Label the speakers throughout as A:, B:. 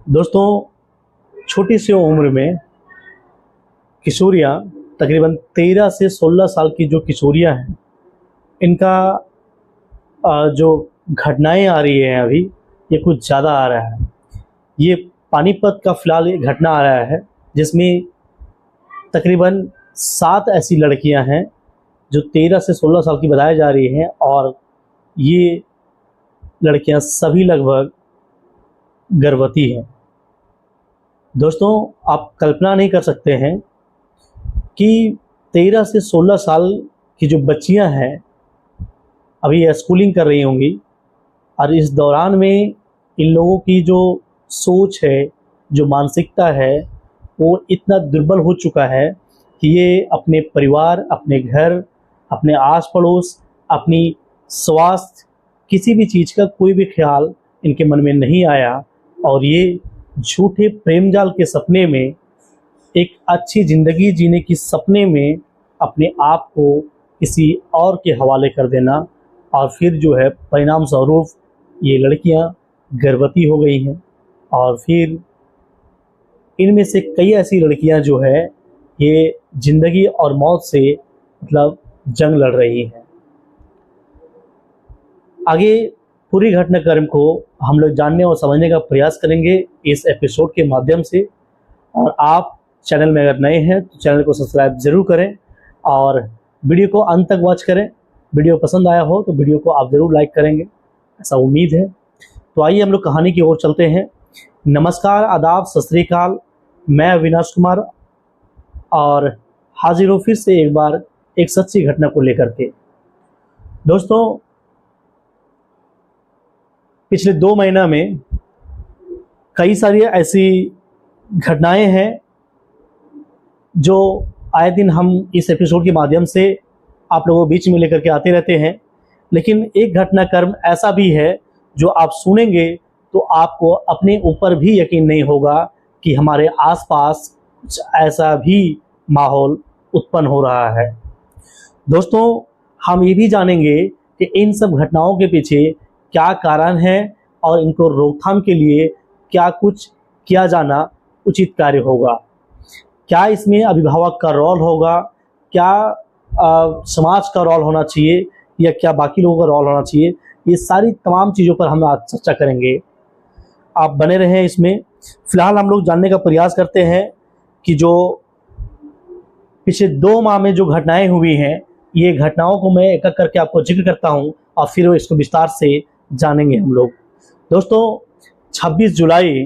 A: दोस्तों, छोटी सी उम्र में किशोरियाँ तकरीबन 13 से 16 साल की जो किशोरियाँ हैं, इनका जो घटनाएं आ रही हैं अभी, ये कुछ ज़्यादा आ रहा है। ये पानीपत का फ़िलहाल ये घटना आ रहा है, जिसमें तकरीबन 7 ऐसी लड़कियां हैं जो 13 से 16 साल की बताई जा रही हैं, और ये लड़कियां सभी लगभग गर्भवती हैं। दोस्तों, आप कल्पना नहीं कर सकते हैं कि 13 से 16 साल की जो बच्चियां हैं, अभी ये स्कूलिंग कर रही होंगी, और इस दौरान में इन लोगों की जो सोच है, जो मानसिकता है, वो इतना दुर्बल हो चुका है कि ये अपने परिवार, अपने घर, अपने आस पड़ोस, अपनी स्वास्थ्य, किसी भी चीज़ का कोई भी ख्याल इनके मन में नहीं आया, और ये झूठे प्रेम जाल के सपने में, एक अच्छी ज़िंदगी जीने की सपने में अपने आप को किसी और के हवाले कर देना, और फिर जो है परिणाम स्वरूप ये लड़कियां गर्भवती हो गई हैं। और फिर इनमें से कई ऐसी लड़कियां जो है ये ज़िंदगी और मौत से मतलब जंग लड़ रही हैं। आगे पूरी घटनाक्रम को हम लोग जानने और समझने का प्रयास करेंगे इस एपिसोड के माध्यम से। और आप चैनल में अगर नए हैं तो चैनल को सब्सक्राइब ज़रूर करें और वीडियो को अंत तक वॉच करें। वीडियो पसंद आया हो तो वीडियो को आप ज़रूर लाइक करेंगे, ऐसा उम्मीद है। तो आइए हम लोग कहानी की ओर चलते हैं। नमस्कार, आदाब, सत श्री अकाल। मैं अविनाश कुमार और हाजिर हूँ फिर से एक बार एक सच्ची घटना को लेकर के। दोस्तों, पिछले 2 महीना में कई सारी ऐसी घटनाएं हैं जो आए दिन हम इस एपिसोड के माध्यम से आप लोगों के बीच में लेकर के आते रहते हैं। लेकिन एक घटनाक्रम ऐसा भी है जो आप सुनेंगे तो आपको अपने ऊपर भी यकीन नहीं होगा कि हमारे आसपास कुछ ऐसा भी माहौल उत्पन्न हो रहा है। दोस्तों, हम ये भी जानेंगे कि इन सब घटनाओं के पीछे क्या कारण है और इनको रोकथाम के लिए क्या कुछ किया जाना उचित कार्य होगा। क्या इसमें अभिभावक का रोल होगा, क्या समाज का रोल होना चाहिए, या क्या बाकी लोगों का रोल होना चाहिए। ये सारी तमाम चीज़ों पर हम आज चर्चा करेंगे। आप बने रहें इसमें। फ़िलहाल हम लोग जानने का प्रयास करते हैं कि जो पिछले 2 माह में जो घटनाएं हुई हैं, ये घटनाओं को मैं एक एक करके आपको जिक्र करता हूं और फिर इसको विस्तार से जानेंगे हम लोग। दोस्तों, 26 जुलाई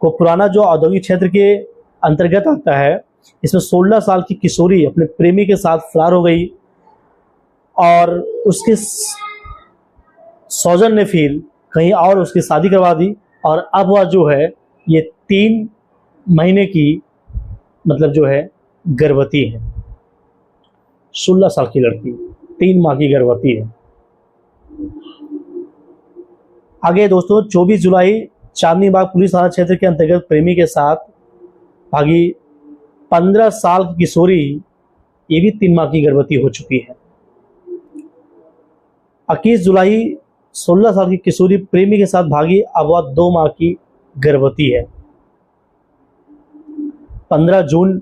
A: को पुराना जो औद्योगिक क्षेत्र के अंतर्गत आता है, इसमें 16 साल की किशोरी अपने प्रेमी के साथ फरार हो गई, और उसके सौजन ने फिर कहीं और उसकी शादी करवा दी, और अब वह जो है ये 3 महीने की मतलब जो है गर्भवती है। 16 साल की लड़की 3 माह की गर्भवती है। आगे दोस्तों, 24 जुलाई चांदनी बाग पुलिस थाना क्षेत्र के अंतर्गत प्रेमी के साथ भागी 15 साल की किशोरी, ये भी 3 माह की गर्भवती हो चुकी है। 21 जुलाई 16 साल की किशोरी प्रेमी के साथ भागी, अब वह 2 माह की गर्भवती है। 15 जून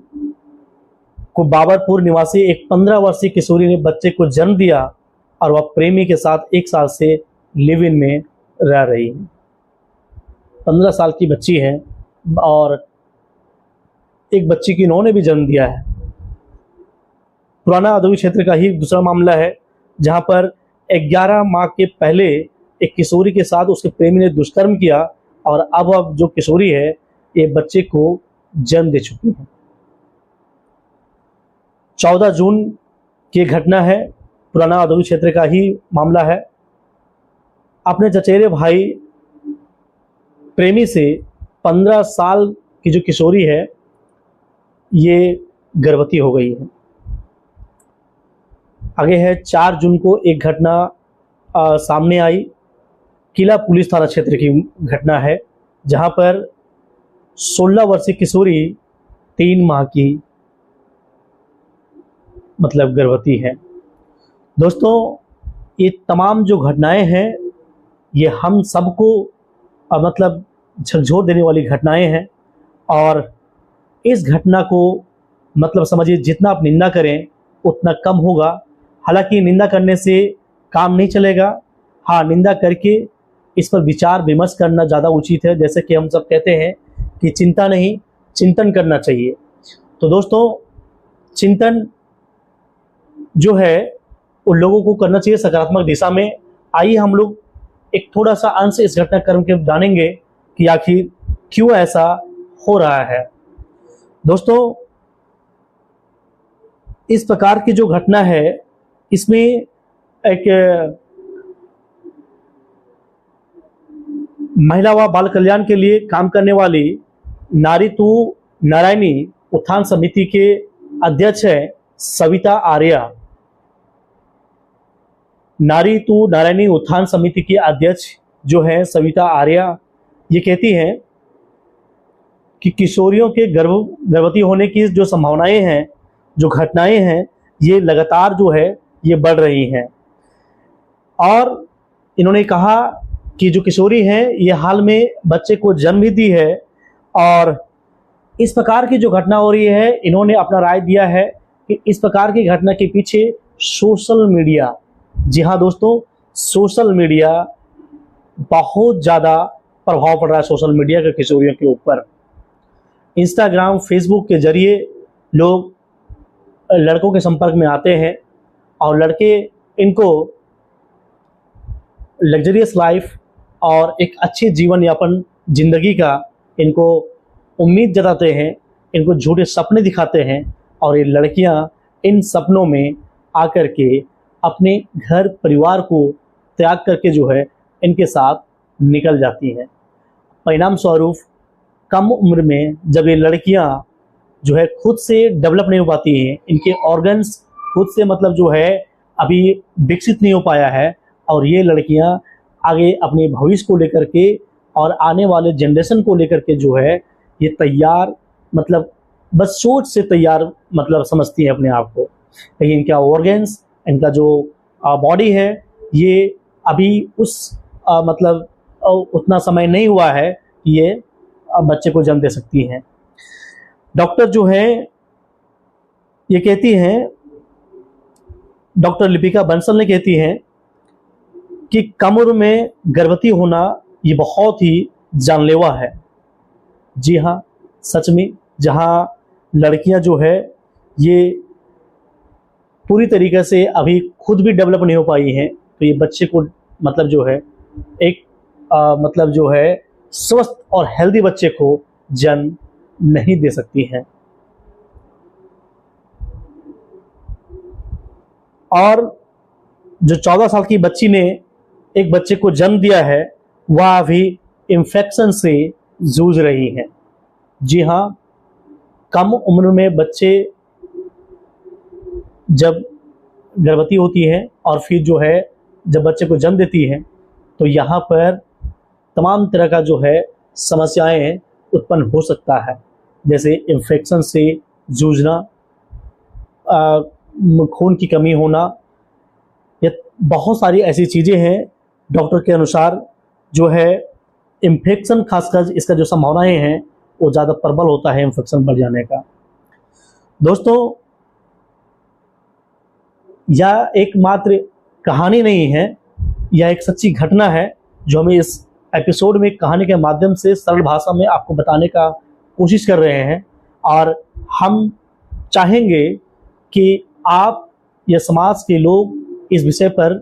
A: को बाबरपुर निवासी एक 15 वर्षीय किशोरी ने बच्चे को जन्म दिया, और वह प्रेमी के साथ 1 साल से लिव इन में रह रही है। 15 साल की बच्ची है, और एक बच्ची की इन्होंने भी जन्म दिया है। पुराना औद्योगिक क्षेत्र का ही दूसरा मामला है, जहां पर 11 माह के पहले एक किशोरी के साथ उसके प्रेमी ने दुष्कर्म किया, और अब जो किशोरी है ये बच्चे को जन्म दे चुकी है। 14 जून की घटना है, पुराना औद्योगिक क्षेत्र का ही मामला है। अपने चचेरे भाई प्रेमी से 15 साल की जो किशोरी है ये गर्भवती हो गई है। आगे है 4 जून को एक घटना सामने आई, किला पुलिस थाना क्षेत्र की घटना है, जहां पर 16 वर्षीय किशोरी 3 माह की मतलब गर्भवती है। दोस्तों, ये तमाम जो घटनाएं हैं ये हम सबको मतलब झकझोर देने वाली घटनाएं हैं। और इस घटना को मतलब समझिए जितना आप निंदा करें उतना कम होगा। हालांकि निंदा करने से काम नहीं चलेगा, हाँ निंदा करके इस पर विचार विमर्श करना ज़्यादा उचित है। जैसे कि हम सब कहते हैं कि चिंता नहीं चिंतन करना चाहिए। तो दोस्तों चिंतन जो है उन लोगों को करना चाहिए सकारात्मक दिशा में। आइए हम लोग एक थोड़ा सा अंश इस घटनाक्रम के जानेंगे कि आखिर क्यों ऐसा हो रहा है। दोस्तों इस प्रकार की जो घटना है इसमें एक महिला व बाल कल्याण के लिए काम करने वाली नारी तू नारायणी उत्थान समिति के अध्यक्ष है सविता आर्या। नारी तू नारायणी उत्थान समिति की अध्यक्ष जो है सविता आर्या, ये कहती हैं कि किशोरियों के गर्भवती होने की जो संभावनाएं हैं, जो घटनाएं हैं, ये लगातार जो है ये बढ़ रही हैं। और इन्होंने कहा कि जो किशोरी हैं ये हाल में बच्चे को जन्म भी दी है। और इस प्रकार की जो घटना हो रही है, इन्होंने अपना राय दिया है कि इस प्रकार की घटना के पीछे सोशल मीडिया, जी हाँ दोस्तों, सोशल मीडिया बहुत ज़्यादा प्रभाव पड़ रहा है सोशल मीडिया का किशोरियों के ऊपर। इंस्टाग्राम फेसबुक के जरिए लोग लड़कों के संपर्क में आते हैं और लड़के इनको लग्जरियस लाइफ और एक अच्छे जीवन यापन जिंदगी का इनको उम्मीद जताते हैं, इनको झूठे सपने दिखाते हैं और ये लड़कियां इन सपनों में आकर के अपने घर परिवार को त्याग करके जो है इनके साथ निकल जाती हैं। परिणाम स्वरूप कम उम्र में जब ये लड़कियां जो है खुद से डेवलप नहीं हो पाती हैं, इनके ऑर्गन्स खुद से मतलब जो है अभी विकसित नहीं हो पाया है, और ये लड़कियां आगे अपने भविष्य को लेकर के और आने वाले जनरेशन को लेकर के जो है ये तैयार मतलब बस सोच से तैयार मतलब समझती हैं अपने आप को। लेकिन इनका ऑर्गन्स, इनका जो बॉडी है, ये अभी उस मतलब उतना समय नहीं हुआ है कि ये बच्चे को जन्म दे सकती हैं। डॉक्टर जो है ये कहती हैं, डॉक्टर लिपिका बंसल ने कहती हैं कि कम उम्र में गर्भवती होना ये बहुत ही जानलेवा है। जी हाँ, सच में जहाँ लड़कियां जो है ये पूरी तरीके से अभी खुद भी डेवलप नहीं हो पाई हैं, तो ये बच्चे को मतलब जो है एक मतलब जो है स्वस्थ और हेल्दी बच्चे को जन्म नहीं दे सकती हैं। और जो 14 साल की बच्ची ने एक बच्चे को जन्म दिया है, वह अभी इन्फेक्शन से जूझ रही है। जी हाँ, कम उम्र में बच्चे जब गर्भवती होती हैं और फिर जो है जब बच्चे को जन्म देती हैं तो यहाँ पर तमाम तरह का जो है समस्याएं उत्पन्न हो सकता है, जैसे इन्फेक्शन से जूझना, खून की कमी होना, ये बहुत सारी ऐसी चीज़ें हैं। डॉक्टर के अनुसार जो है इन्फेक्शन, खासकर इसका जो संभावनाएं हैं वो ज़्यादा प्रबल होता है इन्फेक्शन बढ़ जाने का। दोस्तों यह एकमात्र कहानी नहीं है, यह एक सच्ची घटना है जो हमें इस एपिसोड में कहानी के माध्यम से सरल भाषा में आपको बताने का कोशिश कर रहे हैं। और हम चाहेंगे कि आप या समाज के लोग इस विषय पर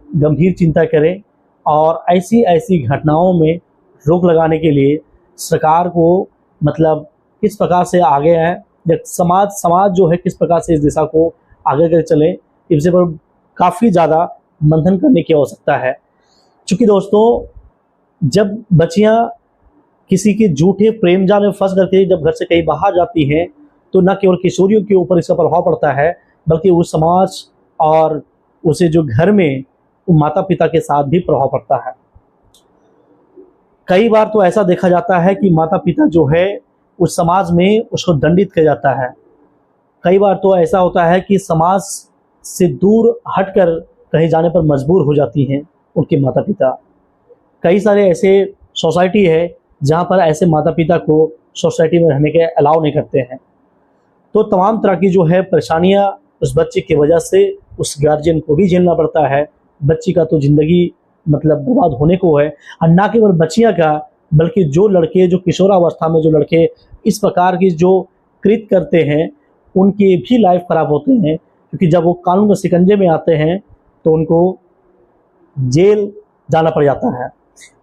A: गंभीर चिंता करें और ऐसी ऐसी घटनाओं में रोक लगाने के लिए सरकार को मतलब किस प्रकार से आगे है या समाज जो है किस प्रकार से इस दिशा को आगे कर चले, इस विषय पर काफ़ी ज़्यादा मंथन करने की आवश्यकता है। क्योंकि दोस्तों जब बच्चियां किसी के झूठे प्रेम जाल में फंस करके जब घर से कहीं बाहर जाती हैं तो न केवल किशोरियों के ऊपर इसका प्रभाव पड़ता है, बल्कि उस समाज और उसे जो घर में माता पिता के साथ भी प्रभाव पड़ता है। कई बार तो ऐसा देखा जाता है कि माता पिता जो है उस समाज में उसको दंडित किया जाता है। कई बार तो ऐसा होता है कि समाज से दूर हटकर कहीं जाने पर मजबूर हो जाती हैं उनके माता पिता। कई सारे ऐसे सोसाइटी है जहाँ पर ऐसे माता पिता को सोसाइटी में रहने के अलाउ नहीं करते हैं। तो तमाम तरह की जो है परेशानियाँ उस बच्चे की वजह से उस गार्जियन को भी झेलना पड़ता है। बच्ची का तो ज़िंदगी मतलब बर्बाद होने को है, और ना केवल बच्चियाँ का, बल्कि जो लड़के, जो किशोरावस्था में जो लड़के इस प्रकार की जो कृत्य करते हैं, उनकी भी लाइफ ख़राब होते हैं, क्योंकि जब वो कानून के शिकंजे में आते हैं तो उनको जेल जाना पड़ जाता है।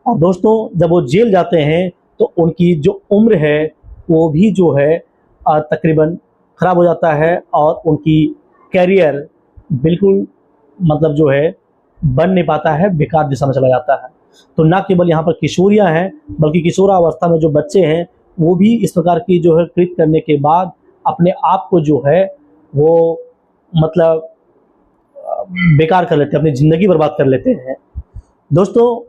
A: और दोस्तों, जब वो जेल जाते हैं तो उनकी जो उम्र है वो भी जो है तकरीबन ख़राब हो जाता है, और उनकी कैरियर बिल्कुल मतलब जो है बन नहीं पाता है, बेकार दिशा में चला जाता है। तो ना केवल यहाँ पर किशोरियाँ हैं, बल्कि किशोरावस्था में जो बच्चे हैं वो भी इस प्रकार की जो है कृत्य करने के बाद अपने आप को जो है वो मतलब बेकार कर लेते हैं, अपनी ज़िंदगी बर्बाद कर लेते हैं। दोस्तों,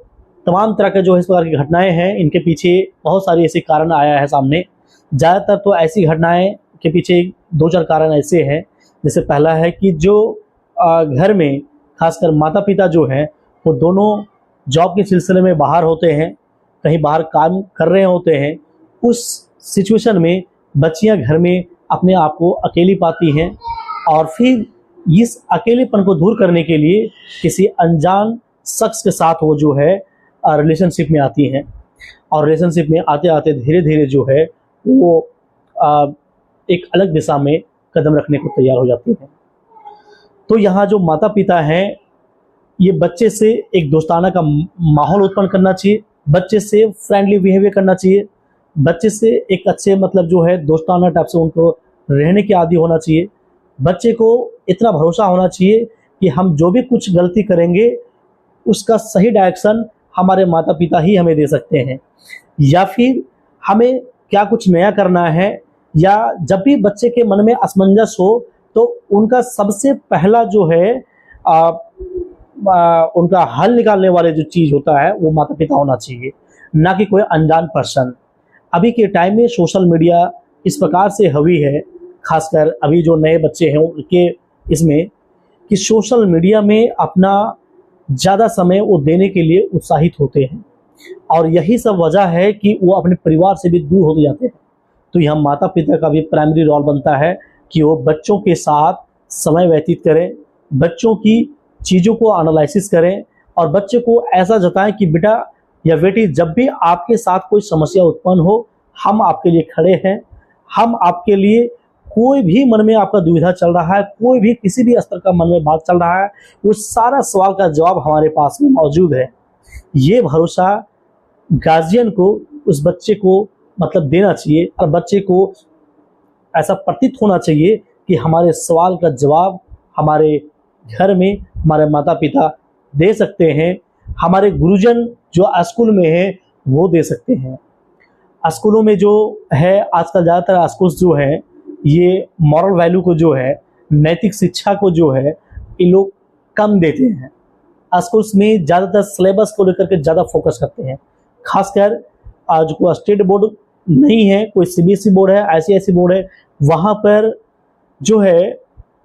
A: तमाम तरह के जो इस प्रकार की घटनाएं हैं, इनके पीछे बहुत सारे ऐसे कारण आया है सामने। ज़्यादातर तो ऐसी घटनाएं के पीछे 2-4 कारण ऐसे हैं। जैसे पहला है कि जो घर में खासकर माता पिता जो हैं वो दोनों जॉब के सिलसिले में बाहर होते हैं, कहीं बाहर काम कर रहे होते हैं। उस सिचुएशन में बच्चियां घर में अपने आप को अकेली पाती हैं, और फिर इस अकेलेपन को दूर करने के लिए किसी अनजान शख्स के साथ वो जो है रिलेशनशिप में आती हैं, और रिलेशनशिप में आते आते धीरे धीरे जो है वो एक अलग दिशा में कदम रखने को तैयार हो जाती हैं। तो यहाँ जो माता पिता हैं, ये बच्चे से एक दोस्ताना का माहौल उत्पन्न करना चाहिए, बच्चे से फ्रेंडली बिहेवियर करना चाहिए, बच्चे से एक अच्छे मतलब जो है दोस्ताना टाइप से उनको रहने के आदी होना चाहिए। बच्चे को इतना भरोसा होना चाहिए कि हम जो भी कुछ गलती करेंगे उसका सही डायरेक्शन हमारे माता पिता ही हमें दे सकते हैं, या फिर हमें क्या कुछ नया करना है, या जब भी बच्चे के मन में असमंजस हो तो उनका सबसे पहला जो है उनका हल निकालने वाले जो चीज़ होता है वो माता पिता होना चाहिए, ना कि कोई अनजान पर्सन। अभी के टाइम में सोशल मीडिया इस प्रकार से हावी है, खासकर अभी जो नए बच्चे हैं उनके इसमें, कि सोशल मीडिया में अपना ज़्यादा समय वो देने के लिए उत्साहित होते हैं, और यही सब वजह है कि वो अपने परिवार से भी दूर होते जाते हैं। तो यह माता पिता का भी प्राइमरी रोल बनता है कि वो बच्चों के साथ समय व्यतीत करें, बच्चों की चीज़ों को एनालिसिस करें, और बच्चे को ऐसा जताएं कि बेटा या बेटी, जब भी आपके साथ कोई समस्या उत्पन्न हो, हम आपके लिए खड़े हैं, हम आपके लिए, कोई भी मन में आपका दुविधा चल रहा है, कोई भी किसी भी स्तर का मन में बात चल रहा है, वो सारा सवाल का जवाब हमारे पास में मौजूद है। ये भरोसा गार्जियन को उस बच्चे को मतलब देना चाहिए, और बच्चे को ऐसा प्रतीत होना चाहिए कि हमारे सवाल का जवाब हमारे घर में हमारे माता पिता दे सकते हैं, हमारे गुरुजन जो स्कूल में है वो दे सकते हैं। स्कूलों में जो है आजकल ज़्यादातर स्कूल्स जो हैं ये मॉरल वैल्यू को जो है, नैतिक शिक्षा को जो है, ये लोग कम देते हैं। स्कूल्स में ज़्यादातर सिलेबस को लेकर के ज़्यादा फोकस करते हैं, खासकर आज को स्टेट बोर्ड नहीं है, कोई सीबीएसई बोर्ड है, आईसीएसई बोर्ड है, वहाँ पर जो है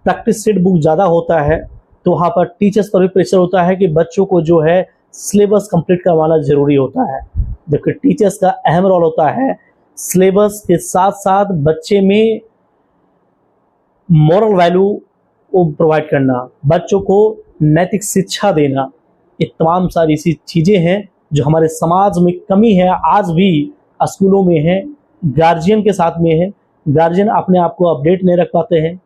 A: प्रैक्टिस सेट बुक ज़्यादा होता है। तो वहाँ पर टीचर्स पर भी प्रेशर होता है कि बच्चों को जो है सिलेबस कंप्लीट करवाना ज़रूरी होता है, जबकि टीचर्स का अहम रोल होता है सिलेबस के साथ साथ बच्चे में मॉरल वैल्यू को प्रोवाइड करना, बच्चों को नैतिक शिक्षा देना। ये तमाम सारी ऐसी चीज़ें हैं जो हमारे समाज में कमी है, आज भी स्कूलों में है, गार्जियन के साथ में है। गार्जियन अपने आप को अपडेट नहीं रख पाते हैं,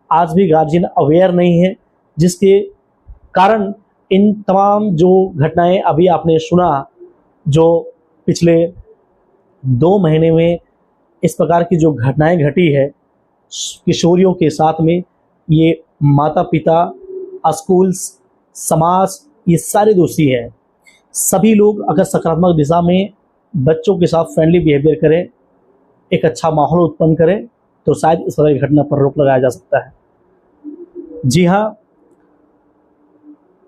A: आज भी गार्जियन अवेयर नहीं है, जिसके कारण इन तमाम जो घटनाएं अभी आपने सुना, जो पिछले 2 महीने में इस प्रकार की जो घटनाएं घटी है किशोरियों के साथ में, ये माता पिता, स्कूल्स, समाज, ये सारे दोषी हैं। सभी लोग अगर सकारात्मक दिशा में बच्चों के साथ फ्रेंडली बिहेवियर करें, एक अच्छा माहौल उत्पन्न करें, तो शायद इस तरह की घटना पर रोक लगाया जा सकता है। जी हाँ,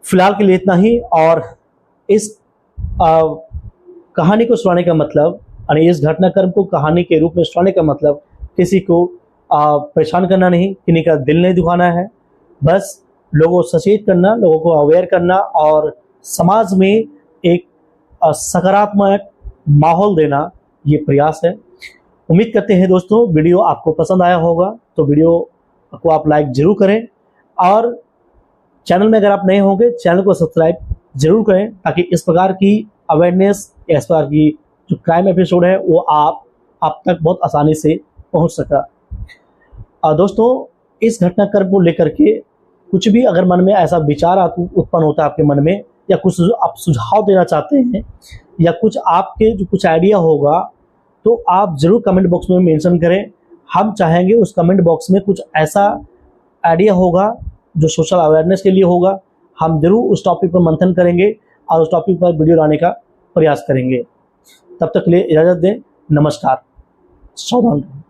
A: फिलहाल के लिए इतना ही। और इस कहानी को सुनाने का मतलब, यानी इस घटनाक्रम को कहानी के रूप में सुनाने का मतलब किसी को परेशान करना नहीं, किसी का दिल नहीं दुखाना है, बस लोगों को सचेत करना, लोगों को अवेयर करना, और समाज में एक सकारात्मक माहौल देना, ये प्रयास है। उम्मीद करते हैं दोस्तों वीडियो आपको पसंद आया होगा, तो वीडियो को आप लाइक जरूर करें और चैनल में अगर आप नए होंगे चैनल को सब्सक्राइब जरूर करें, ताकि इस प्रकार की अवेयरनेस या इस प्रकार की जो क्राइम एपिसोड है वो आप तक बहुत आसानी से पहुंच सका। दोस्तों इस घटनाक्रम को लेकर के कुछ भी अगर मन में ऐसा विचार उत्पन्न होता है आपके मन में, या कुछ आप सुझाव देना चाहते हैं, या कुछ आपके जो कुछ आइडिया होगा, तो आप जरूर कमेंट बॉक्स में मेंशन करें। हम चाहेंगे उस कमेंट बॉक्स में कुछ ऐसा आइडिया होगा जो सोशल अवेयरनेस के लिए होगा, हम जरूर उस टॉपिक पर मंथन करेंगे और उस टॉपिक पर वीडियो लाने का प्रयास करेंगे। तब तक के लिए इजाज़त दें। नमस्कार। सावधान रहें।